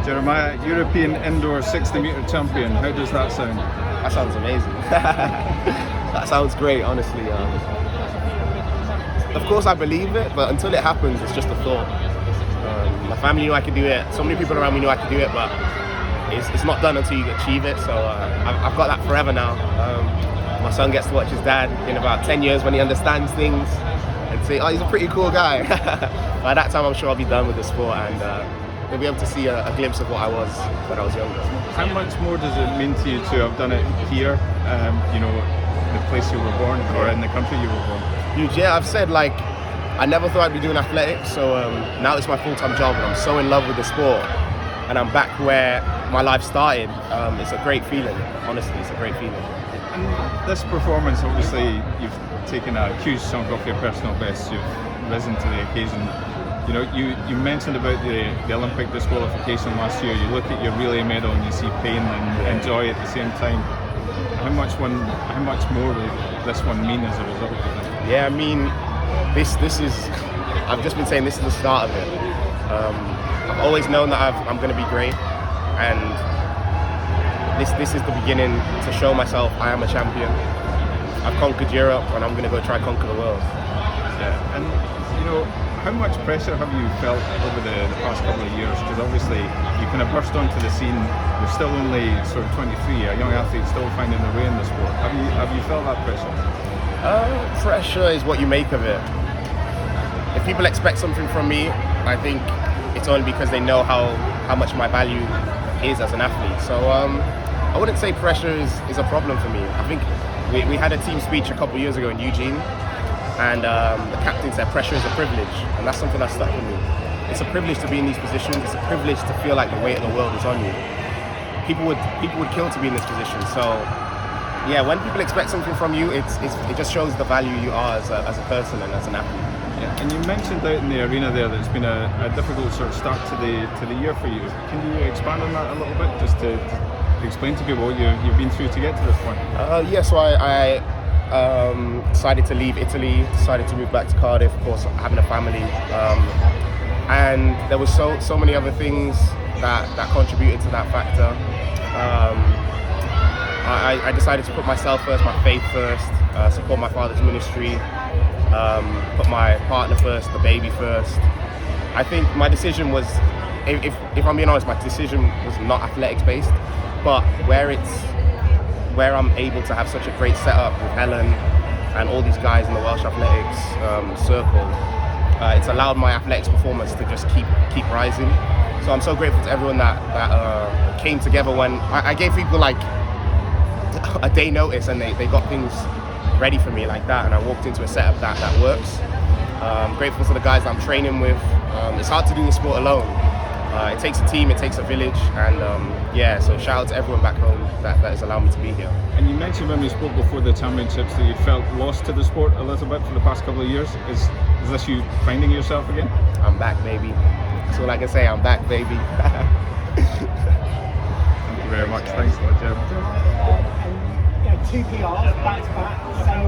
Jeremiah, European indoor 60-metre champion. How does that sound? That sounds amazing. That sounds great, honestly. Of course, I believe it, but until it happens, it's just a thought. My family knew I could do it. So many people around me knew I could do it, but it's not done until you achieve it. So I've got that forever now. My son gets to watch his dad in about 10 years when he understands things and say, oh, he's a pretty cool guy. By that time, I'm sure I'll be done with the sport and we'll be able to see a glimpse of what I was when I was younger. How much more does it mean to you to have done it here, the place you were born, or in the country you were born? Huge, yeah. I've said, I never thought I'd be doing athletics, so now it's my full-time job and I'm so in love with the sport and I'm back where my life started. It's a great feeling, honestly, it's a great feeling. And this performance, obviously, you've taken a huge chunk off your personal best, you've risen to the occasion. You mentioned about the Olympic disqualification last year. You look at your relay medal and you see pain and joy at the same time. How much more will this one mean as a result of it? Yeah, I mean, this is, I've just been saying this is the start of it. I've always known that I'm going to be great, and this is the beginning to show myself I am a champion. I've conquered Europe and I'm going to go try conquer the world. Yeah, and how much pressure have you felt over the past couple of years? Because obviously you kind of burst onto the scene. You're still only sort of 23, a young athlete still finding their way in the sport. Have you felt that pressure? Pressure is what you make of it. If people expect something from me, I think it's only because they know how much my value is as an athlete. So I wouldn't say pressure is a problem for me. I think we had a team speech a couple of years ago in Eugene, and the captain said pressure is a privilege, and that's something that stuck with me. It's a privilege to be in these positions. It's a privilege to feel like the weight of the world is on you. People would kill to be in this position. So yeah, when people expect something from you, it just shows the value you are as a person and as an athlete. Yeah, and you mentioned out in the arena there that it's been a difficult sort of start to the year for you. Can you expand on that a little bit, just to explain to people what you've been through to get to this point? Yeah, so I decided to leave Italy, decided to move back to Cardiff, of course, having a family. And there was so many other things that contributed to that factor. I decided to put myself first, my faith first, support my father's ministry, put my partner first, the baby first. I think my decision was, if I'm being honest, my decision was not athletics based, but where I'm able to have such a great setup with Helen and all these guys in the Welsh athletics circle, it's allowed my athletics performance to just keep rising. So I'm so grateful to everyone that came together when I gave people like a day notice and they got things ready for me like that, and I walked into a setup that works. Grateful to the guys that I'm training with. It's hard to do this sport alone. It takes a team, it takes a village, and yeah, so shout out to everyone back home that has allowed me to be here. And you mentioned when we spoke before the championships that you felt lost to the sport a little bit for the past couple of years. Is this you finding yourself again? I'm back, baby. That's all I can say, I'm back, baby. Thank you very much. Thanks a lot, Jeb. 2 PRs back to back, same